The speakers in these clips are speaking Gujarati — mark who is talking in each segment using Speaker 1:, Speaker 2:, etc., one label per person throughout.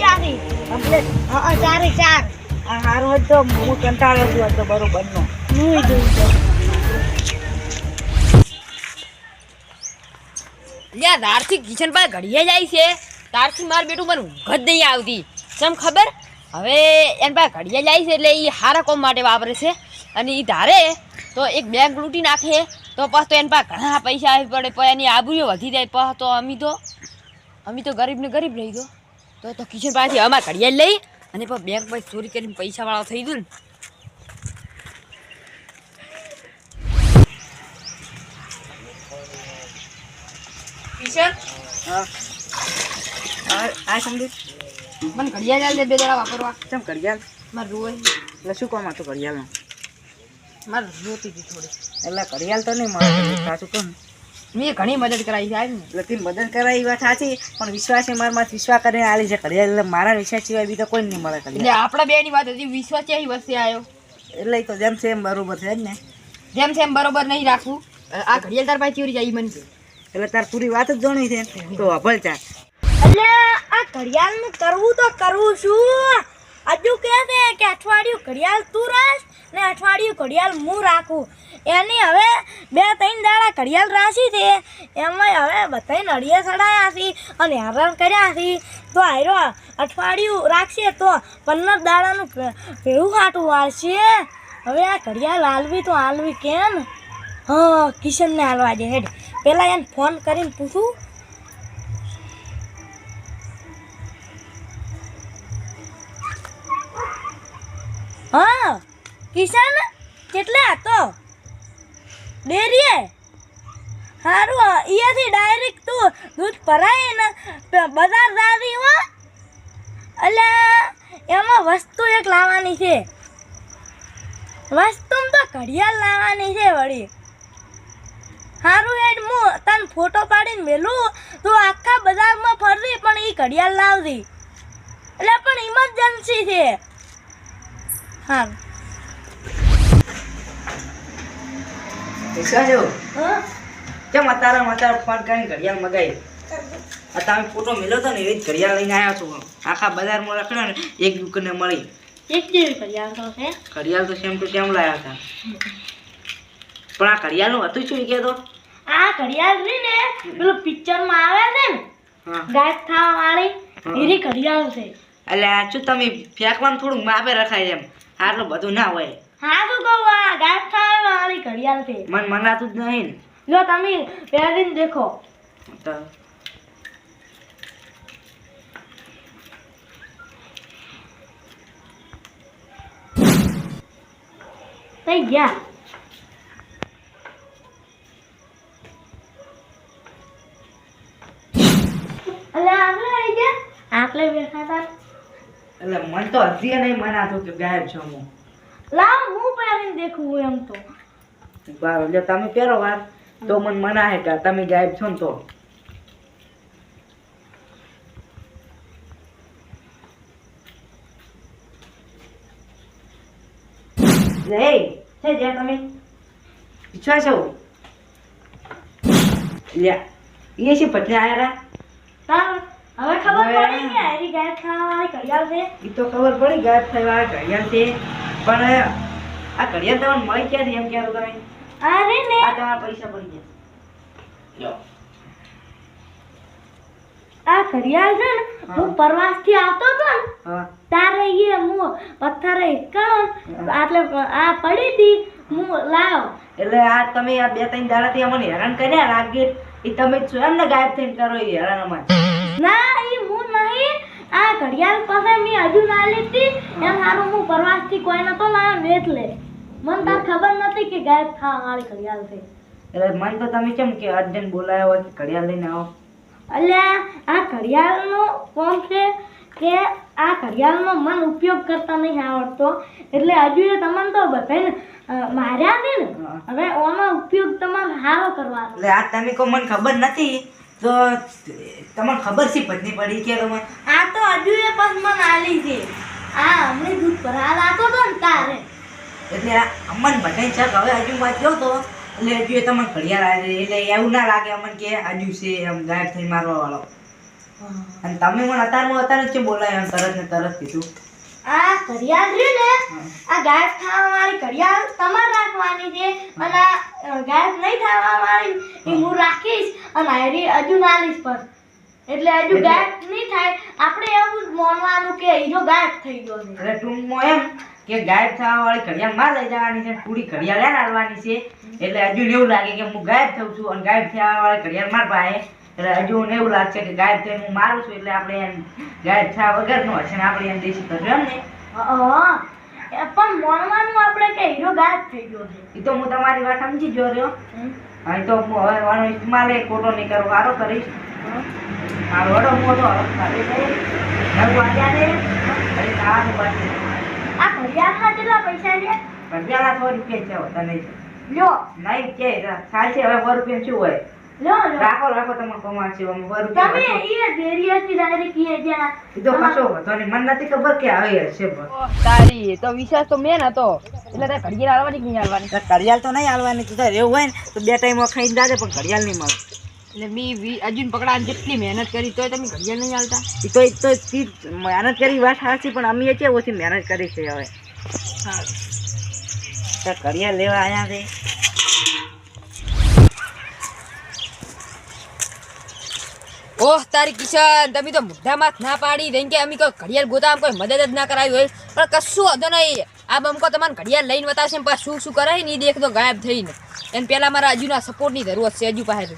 Speaker 1: ગયા છે કમ્પ્લીટ. હા ચારે ચાર.
Speaker 2: આ હારું હોય તો હું કંટાળો છું તો બરોબર નો.
Speaker 1: હું જોઈ તો
Speaker 3: લ્યા તારથી કિશન પાસે ઘડીએ જાય છે તારથી માર બેટું મને ઊંઘ જ નહીં આવતી ચમ ખબર હવે એન પાસે ઘડીએ જાય છે એટલે એ હારા કોમ માટે વાપરે છે અને એ ધારે તો એક બેંક લૂંટી નાખે તો પાછું તો એન પાસે ઘણા પૈસા આવી પડે પણ એની આબરૂઓ વધી જાય પાછું તો અમે તો ગરીબ ને ગરીબ રહી ગયો તો કિશન પાસેથી અમારે ઘડીએ લઈ અને પછી બેંક પાસે ચોરી કરીને પૈસાવાળો થઈ ગયું ને કિશન
Speaker 2: આ સમજી
Speaker 3: મને ઘડિયાળ ચાલ દે બે દાડા વાપરવા
Speaker 2: કેમ ઘડિયાળ
Speaker 3: મારે રોય
Speaker 2: એટલે શું કામ હતું ઘડિયાળનું
Speaker 3: મારે જોતી હતી થોડી
Speaker 2: એટલે ઘડિયાળ તો નહીં મળે સાચું કહું
Speaker 3: મેં ઘણી મદદ કરાવી છે ને
Speaker 2: એટલે તી મદદ કરાવી વાત સાચી પણ વિશ્વાસ મારામાં વિશ્વાસ કરીને આલી છે ઘડિયાળ એટલે મારા વિશ્વાસ સિવાય બીજા કોઈ નહીં મળે
Speaker 3: એટલે
Speaker 2: ઘડિયાળ
Speaker 3: આપણા બેની વાત હતી વિશ્વાસ ક્યાંય વસ્તી આવ્યો
Speaker 2: એટલે તો જેમ છે એમ બરોબર છે જ ને
Speaker 3: જેમ છે એમ બરોબર નહીં રાખવું આ ઘડિયાળ તાર પાસે ચોરી જાય મને કે
Speaker 2: એટલે તાર પૂરી વાત જ જોણી છે તો અભલ ચાલ
Speaker 1: એટલે આ ઘડિયાળનું કરવું તો કરવું શું હજુ કહે છે કે અઠવાડિયું ઘડિયાળ તું રાખ ને અઠવાડિયું ઘડિયાળ હું રાખું એની હવે 2-3 દાડા ઘડિયાળ રાશી છે એમાં હવે બધાને અડીએ ચડાયા છે અને હેરાન કર્યા છે તો આયરો અઠવાડિયું રાખશે તો 15 દાડાનું ભેળું ખાટું વાળશે હવે આ ઘડિયાળ હાલવી તો હાલવી કેમ હા કિશનને હાલવા દે હેડ પહેલાં એને ફોન કરીને પૂછું હા કિશન કેટલે હતો ડેરીએ સારું અહીંયાથી ડાયરેક્ટ તું દૂધ ભરાય ને બજાર જાવી હો એટલે એમાં વસ્તુ એક લાવવાની છે વસ્તુ તો ઘડિયાળ લાવવાની છે વળી સારું હેડ હું તને ફોટો પાડીને મેલું તું આખા બજારમાં ફરવી પણ એ ઘડિયાળ લાવવી એટલે પણ ઇમરજન્સી છે હા
Speaker 2: વિશ્વાસ એવું
Speaker 1: હા
Speaker 2: કેમ અત્યારે ફોન કરીને ઘડિયાળ મગાવી તમે ફોટો મેળ્યો હતો ને એવી જ ઘડિયાળ લઈને આવ્યા છું આખા બજારમાં રખડ્યો ને એક દુકાને મળી
Speaker 1: એક જેવી ઘડિયાળ તો છે
Speaker 2: ઘડિયાળ તો સેમ ટુ સેમ લાવ્યા હતા પણ આ ઘડિયાળનું હતું શું કહેતો
Speaker 1: આ ઘડિયાળ છે ને પેલું પિક્ચરમાં આવે છે ને
Speaker 2: હા
Speaker 1: ગાયબ થવા વાળી એની ઘડિયાળ છે
Speaker 2: એટલે આ શું તમે ફેંકવાનું થોડુંક માપે રખાય એમ આટલું બધું ના હોય
Speaker 1: હા શું કહું આ ગાયબ થવા વાળી ઘડિયાળ છે
Speaker 2: મન મનાતું જ નહીં
Speaker 1: જો તમે પહેરીને દેખો
Speaker 2: ને તો
Speaker 1: થઈ ગયા એટલે આટલે આવી ગયા આટલે બેઠા હતા
Speaker 2: એટલે મન તો હજી નહીં મનાતું કે ગાયબ છો હું
Speaker 1: લાવ હું પહેરીને દેખું એમ તો
Speaker 2: બાર એટલે તમે પહેરો વાર તો મને મનાય કે તમે ગાયબ છો ને તો લે છે જ્યાં તમે વિશ્વાસ છો લ્યા એ છે પટલે આયા
Speaker 1: તાર હવે ખબર પડી કે હરી ગાયબ થવા વાળી ઘડિયાળ છે
Speaker 2: એ તો ખબર પડી ગાયબ થઈ વાળા ઘડિયાળ છે પણ આ ઘડિયાળ તમને મળી ક્યાંથી એમ કહેતો તમે
Speaker 1: અરે ને
Speaker 2: આ તમારા પૈસા પડી ગયા લો
Speaker 1: આ ઘડિયાળ છે ને હું પ્રવાસથી આવતો હતો ને
Speaker 2: હા
Speaker 1: તારે એ હું પથ્થરે હિચકાણો એટલે આ પડી હતી હું લાવ
Speaker 2: એટલે આ તમે આ 2-3 દાડાથી અમને હેરાન કર્યા લાગે એ તમે જ છો એમને ગાયબ થઈને કરો એ હેરાન અમારે
Speaker 1: ના એ હું નહીં આ ઘડિયાળ પાસે મેં હજુ ના લીધી એમ સારું હું પ્રવાસથી કોઈ નતો લાવ્યો ને એટલે મને તાર ખબર નથી કે ગાયબ થવા વાળી ઘડિયાળ છે
Speaker 2: એટલે મન તો તમે કેમ કે અર્જન્ટ બોલાયો હોય કે ઘડિયાળ લઈને આવો
Speaker 1: એટલે આ ઘડિયાળનો કોમ છે કે આ ઘડિયાળનો મન ઉપયોગ કરતા નહીં આવડતો એટલે હજુ એ તમને તો બધાને માર્યા છે ને હવે ઓનો ઉપયોગ તમારે સારો કરવાનો
Speaker 2: એટલે આ તમે કહો મને ખબર નથી તો તમને ખબર છે પત્ની પડી કે તમે
Speaker 1: આ તો હજુ એ બસ મને આલી છે આ અમને દૂધ ભરા લાતો તો ને તારે
Speaker 2: એટલે આ અમન બધાય છે હવે હજુ વાત જો તો એટલે હજુ એ તમને ઘડિયાળ આવે એટલે એવું ના લાગે અમન કે હજુ છે એમ ગાયબ થઈ મારવા વાળો અને તમે મને અત્યારે જ બોલાય એમ તરત ને તરત કીધું.
Speaker 1: આ ઘડિયાળ રહ્યું ને, આ ગાયબ થવા વાળી ઘડિયાળ તમારે રાખવાની છે અને આ ગાયબ નહીં થવા વાળી એ હું રાખીશ અને હારી હજુ નાલીશ પર એટલે હજુ ગાયબ નહીં થાય. આપણે એવું જ માનવાનું કે હીરો ગાયબ થઈ ગયો છે.
Speaker 2: એટલે ટૂંકમાં એમ કે ગાયબ થવા વાળી ઘડિયાળ માં લઈ જવાની છે, પૂરી ઘડિયાળ એને હાલવાની છે. એટલે હજુ એવું લાગે કે હું ગાયબ થઉં છું અને ગાયબ થવા વાળી ઘડિયાળ માર પાસે. એટલે હજુ એવું લાગશે કે ગાયબ થઈને હું મારું છું એટલે આપણે એમ ગાયબ થવા વગરનો હશે ને આપણે એમ દેશી કરશું એમ ને.
Speaker 1: પણ માનવાનું આપણે કે હીરો ગાયબ થઈ ગયો છે.
Speaker 2: એ તો હું તમારી વાત સમજી ગયો રહ્યો. હા તો હું હવે વાનો ઇસ્તેમાલ ખોટો નહીં કરું, સારો કરીશ. મારો વડો મોટો હવે વાગ્યા છે અરે ખાવાનું બાકી.
Speaker 1: આ ઘડિયાળના કેટલા પૈસા છે?
Speaker 2: ઘડિયાળના 100 રૂપિયા છે, હોતા નહીં.
Speaker 1: લ્યો
Speaker 2: નહીં કે ચાલશે હવે 100 રૂપિયા શું હોય.
Speaker 1: લ્યો લ્યો
Speaker 2: રાખો તમે કમાશે 100
Speaker 1: તમે
Speaker 2: રૂપિયા.
Speaker 1: એ દેરિયાથી ડાયરેક્ટ ઈ જ્યાં
Speaker 2: એ તો કશો હતો નહીં, મને નથી ખબર કે આવે હશે.
Speaker 3: તારી તો વિશ્વાસ તો મેન હતો એટલે તે ઘડિયાળ હાલવાની કે નહીં હાલવાની.
Speaker 2: ઘડિયાળ તો નહીં હાલવાની, તું તારે એવું હોય ને તો 2 ટાઈમ ખાઈને જાજે પણ ઘડિયાળ નહીં મળે.
Speaker 3: એટલે મેં અર્જુન પકડાને જેટલી મહેનત કરી તોય તમે ઘડિયાળ નહીં હાલતા.
Speaker 2: એ તો મહેનત કરી વાત સાચી પણ અમે છે ઓછી મહેનત કરી છે. હવે તો ઘડિયાળ લેવા આવ્યા છે.
Speaker 3: ઓહ તારી કિશન, તમે તો મુદ્દામાં ના પાડી દઈ કે અમે કોઈ ઘડિયાળ ગોતા કોઈ મદદ જ ના કરાવી હોય પણ કશું હતો નહીં. આ બમકો તમારે ઘડિયાળ લઈને બતાવશે પણ શું શું કરાય ને એ દેખ તો ગાયબ થઈને. એને પહેલાં મારા હજુના સપોર્ટની જરૂરત છે હજુ પાસે.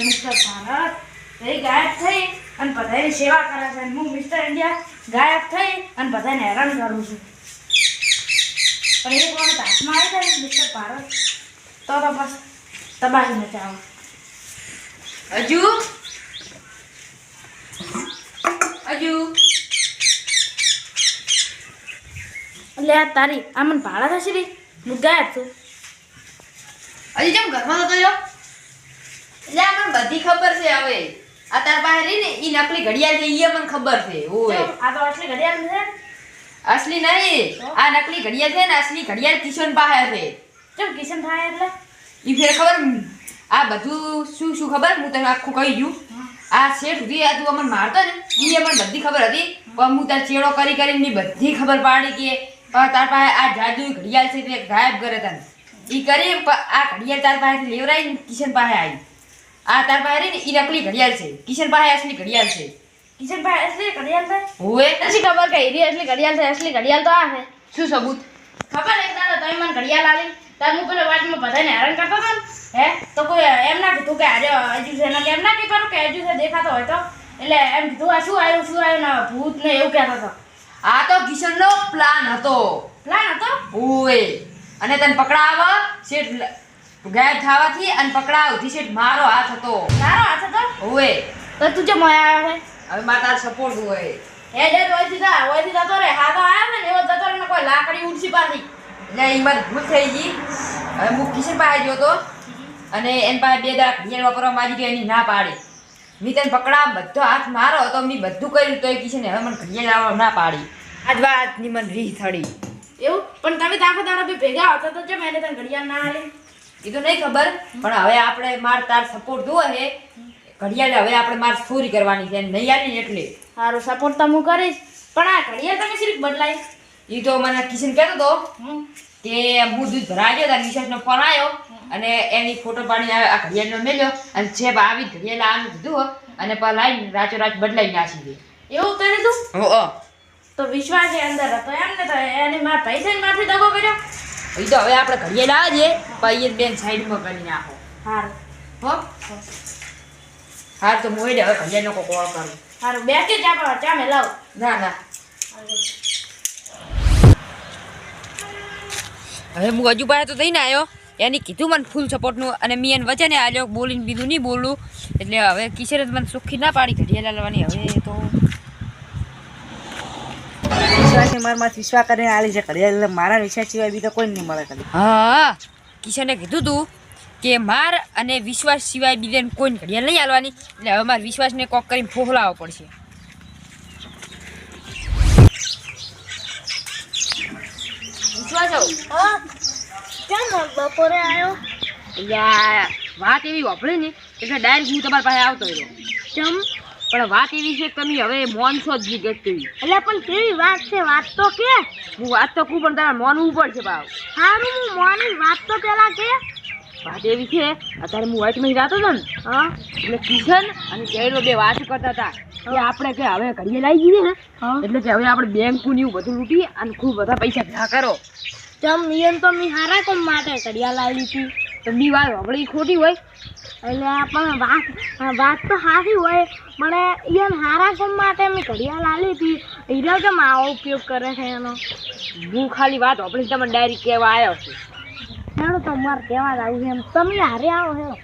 Speaker 1: મિસ્ટર ભારત એ ગાયબ થઈ અને બધાની સેવા કરે છે. હું મિસ્ટર ઇન્ડિયા ગાયબ થઈ અને બધાને હેરાન કરું છું. પણ એક વખત હાથમાં આવી જાય ને મિસ્ટર ભારત તો બસ તબાહી મચાવો.
Speaker 3: હજુ
Speaker 1: એટલે આ તારી આ મને ભાડા થશે રે, હું ગાયબ છું.
Speaker 3: હજી જેમ ઘરમાં તો રહ્યો એટલે આ મને બધી ખબર છે. હવે આ તાર પાસે રહી ને એ નકલી ઘડિયાળ છે એ મને ખબર છે. ઓય
Speaker 1: આ તો અસલી ઘડિયાળ છે.
Speaker 3: અસલી નહીં, આ નકલી ઘડિયાળ છે ને અસલી ઘડિયાળ કિશન પાસે છે.
Speaker 1: ચમ કિશન થાય એટલે
Speaker 3: ઈ ફેર ખબર આ બધું શું શું ખબર હું તને આખું કહી દઉં. આ શેઠ સુધી આ તું અમને મારતો ને એ મને બધી ખબર હતી પણ હું તાર ચેડો કરી કરીને બધી ખબર પાડી કે તાર પાસે આ જાદુ ઘડિયાળ છે તે ગાયબ કરે તને ઈ કરી આ ઘડિયાળ તાર પાસેથી લેવરાઈ ને કિશન પાસે આવી. આ તાર પાસે રહી ને ઈ નકલી ઘડિયાળ છે, કિશન પાસે અસલી ઘડિયાળ છે.
Speaker 1: કિશન ભાઈ અસલી ઘડિયાળ છે.
Speaker 3: હોવે
Speaker 1: નથી ખબર કે હીરી અસલી ઘડિયાળ છે. અસલી ઘડિયાળ તો આ છે.
Speaker 3: શું સબૂત?
Speaker 1: ખબર એક દાડો તમે મને ઘડિયાળ આલી તાર હું પેલા વાતમાં બધાને હેરાન કરતો હતો ને હે તો કોઈ એમ ના કીધું કે આજે હજુ છે ને એમ ના કીધું કે હજુ છે દેખાતો હોય તો એટલે એમ કીધું આ શું આવ્યું ને ભૂત ને એવું કહેતો હતો.
Speaker 3: આ તો કિશનનો પ્લાન હતો.
Speaker 1: પ્લાન હતો.
Speaker 3: હોવે અને તને પકડાવા શેઠ ગાયબ થવાથી અને પકડાવથી શેઠ મારો હાથ હતો.
Speaker 1: તારો હાથ હતો.
Speaker 3: હોવે
Speaker 1: તો તું જે મોયા આવ્યો છે
Speaker 3: હવે મારા તાર સપોર્ટ હોય
Speaker 1: હે જે રોઈથી જતો રે હા તો આવ્યો ને એવો જતો રે ને કોઈ લાકડી ઉડસી પાછી
Speaker 3: એટલે એમાં ભૂલ થઈ ગઈ. હવે હું કિશન પાસે ગયો હતો અને એની પાસે 2 દાડા ઘડિયાળ વાપરવા માંગી તો એની ના પાડી. મેં તને પકડા બધો હાથ મારો હતો મેં બધું કર્યું તો એ કિશને હવે મને ઘડિયાળ આવવા ના પાડી. આજ વાતની મને રીહ થડી.
Speaker 1: એવું પણ તમે આખો દાડો બી ભેગા હતા તો જે મેને તને ઘડિયાળ ના આલી
Speaker 3: એ તો નહીં ખબર પણ હવે આપણે માર તાર સપોર્ટ જોવે છે ઘડિયાળ હવે આપણે માર ચોરી કરવાની છે નહીં આવી ને એટલે
Speaker 1: સારું સપોર્ટ તો હું કરીશ પણ આ ઘડિયાળ તમે સિર્ફ બદલાઈ.
Speaker 3: એ તો મને કિશન કહેતો હતો કે હું દૂધ ભરાઈ ગયો ત્યારે વિશેષનો ફોન આવ્યો અને એની ફોટો પાડીને આ ઘડિયાળનો મેલ્યો અને છે આવી ઘડિયાળ આનું કીધું અને લાઈને રાચો રાચ બદલાઈ નાખી દે
Speaker 1: એવું કરી તું તો વિશ્વાસ એ અંદર હતો એમ ને તો એને મારા પૈસા માંથી દગો કર્યો.
Speaker 3: એ તો હવે આપણે ઘડિયાળ આવે છે પછી બેન સાઈડમાં કરી નાખો.
Speaker 1: સારું
Speaker 3: હો હાર તો મોઈ દે હવે ઘડિયાળનો કોલ કરું.
Speaker 1: સારું બે કે ચા મેં લાવ.
Speaker 3: ના ના હવે હું હજુ પાસે તો થઈને આવ્યો એની કીધું મને ફૂલ સપોર્ટનું અને મેં એને વચને આવ્યો બોલીને બીજું નહીં બોલું એટલે હવે કિશોરે મને સુખી ના પાડી ઘડિયાળ લાવવાની. હવે તો
Speaker 2: વિશ્વાસી મારામાં વિશ્વાસ કરીને આલી છે ઘડિયાળ મારા વિશ્વાસ સિવાય બીજા કોઈ નહીં મળે કદી.
Speaker 3: હા કિશને કીધું તું કે માર અને વિશ્વાસ સિવાય બીજાને કોઈને ઘડિયાળ નહીં હાલવાની એટલે હવે મારે વિશ્વાસને કોક કરીને ફોહલાવવો પડશે. પૂછવા જાઉં
Speaker 1: હા કેમ બપોરે આવ્યો
Speaker 3: એટલે આ વાત એવી વાપરી ને એટલે ડાયરેક્ટ હું તમારી પાસે આવતો રહ્યો
Speaker 1: ચમ
Speaker 3: પણ વાત એવી છે કે તમે હવે મોનસો જ નહીં ગટતી
Speaker 1: એટલે પણ કેવી વાત છે વાત તો કે
Speaker 3: હું વાત તો કહું પણ તમારે મોનવું પડશે ભાવ
Speaker 1: સારું હું મોની વાત તો પેલા કે
Speaker 3: વાત એવી છે અત્યારે હું વાઇટમાં જતો હતો ને
Speaker 1: હા
Speaker 3: એટલે કિશન અને જયલો બે વાત કરતા હતા કે આપણે કે હવે ઘડીએ લાવી જઈએ ને
Speaker 1: હા
Speaker 3: એટલે કે હવે આપણે બેંકનું એવું બધું લૂંટી અને ખૂબ બધા પૈસા ભેગા કરો
Speaker 1: ચમ ઈયન તો મી હારા કોમ માટે ઘડિયાળ લાવી હતી
Speaker 3: તો બી વાત આપણે ખોટી હોય
Speaker 1: એટલે પણ વાત તો સારી હોય પણ ઈયન હારા કોમ માટે મેં ઘડિયાળ લાવી હતી હીરો કેમ આવો ઉપયોગ કરે છે એનો
Speaker 3: હું ખાલી વાત આપણે તમને ડાયરેક્ટ કહેવા આવ્યો છું
Speaker 1: હેડો તો મારે કહેવા જ આવું છે એમ તમે હારે આવો હેડો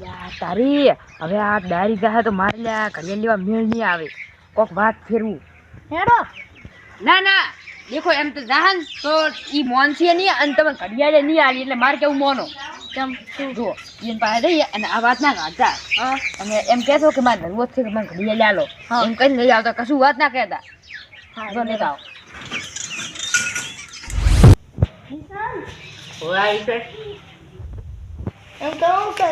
Speaker 3: યાર તારી હવે આ ડાયરી જાહે તો મારે લે આ ઘડિયાળ લેવા મેળ નહીં આવે કોક વાત ફેરવું
Speaker 1: હેડો
Speaker 3: ના ના દેખો એમ તો જાહન તો ઈ મોનસી નહીં અને તમે ઘડિયાળે નહીં આવી એટલે મારે કેવું મોનો
Speaker 1: ચમ શું
Speaker 3: જો એને પાસે જઈએ અને આ વાત ના કાઢતા અને એમ કહેશો કે મારે જરૂરત છે કે મને ઘડિયાળ લે લો એમ કઈ લઈ આવતા કશું વાત ના કહેતા જો લેતા આવો
Speaker 1: એમ કહું કે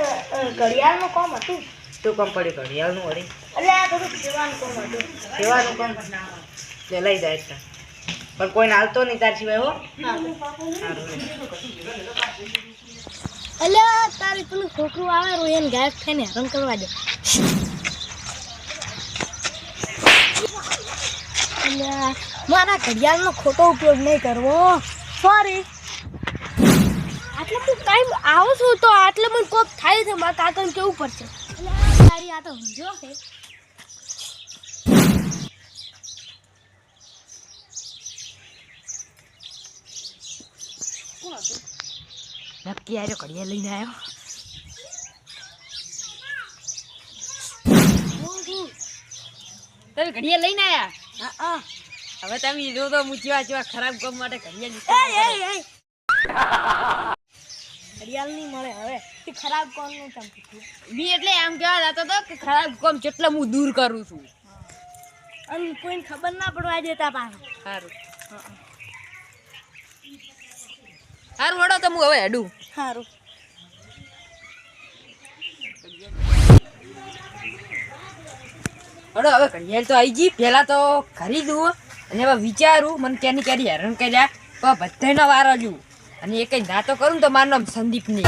Speaker 1: ઘડિયાળનું કામ હતું
Speaker 2: શું કામ પડ્યું ઘડિયાળનું વળી
Speaker 1: એટલે આ બધું સેવાનું કામ હતું
Speaker 2: સેવાનું કામ લે લઈ જાય તા. પણ કોઈને હાલતો નહીં તાર સિવાય હો
Speaker 1: એટલે તારી પેલું છોકરું આવે રો એને ગાયબ થઈને હેરાન કરવા દે એટલે મારા ઘડિયાળનો ખોટો ઉપયોગ નહીં કરવો સોરી આટલે હું ટાઈમ આવું છું તો આટલે મને કોક થાય છે મારા કાકાને કેવું પડશે એટલે તારી આ તો સમજો છે
Speaker 3: નક્કી આવ્યો ઘડિયાળ લઈને આવ્યો તમે ઘડિયાળ લઈને આવ્યા
Speaker 1: હા
Speaker 3: હવે તમે જો તો હું જેવા ખરાબ કામ માટે ઘડિયાળ
Speaker 1: ઘડિયાળ નહીં મળે હવે એ ખરાબ કોણ નું ચમકું
Speaker 3: બી એટલે એમ કહેવા જતો હતો કે ખરાબ કામ જેટલા હું દૂર કરું છું
Speaker 1: અને કોઈને ખબર ના પડવા દેતા પાછા
Speaker 3: સારું સારું વડો તો હું હવે હેડું
Speaker 1: સારું
Speaker 3: વડો હવે ઘડિયાળ તો આવી ગઈ પહેલાં તો ખરીદવું અને હવે વિચારું મને ક્યાંની ક્યારે હેરાન કર્યા પણ બધાનો વારો જું અને એ કંઈ ના તો કરું ને તો મારું નામ સંદીપ નહીં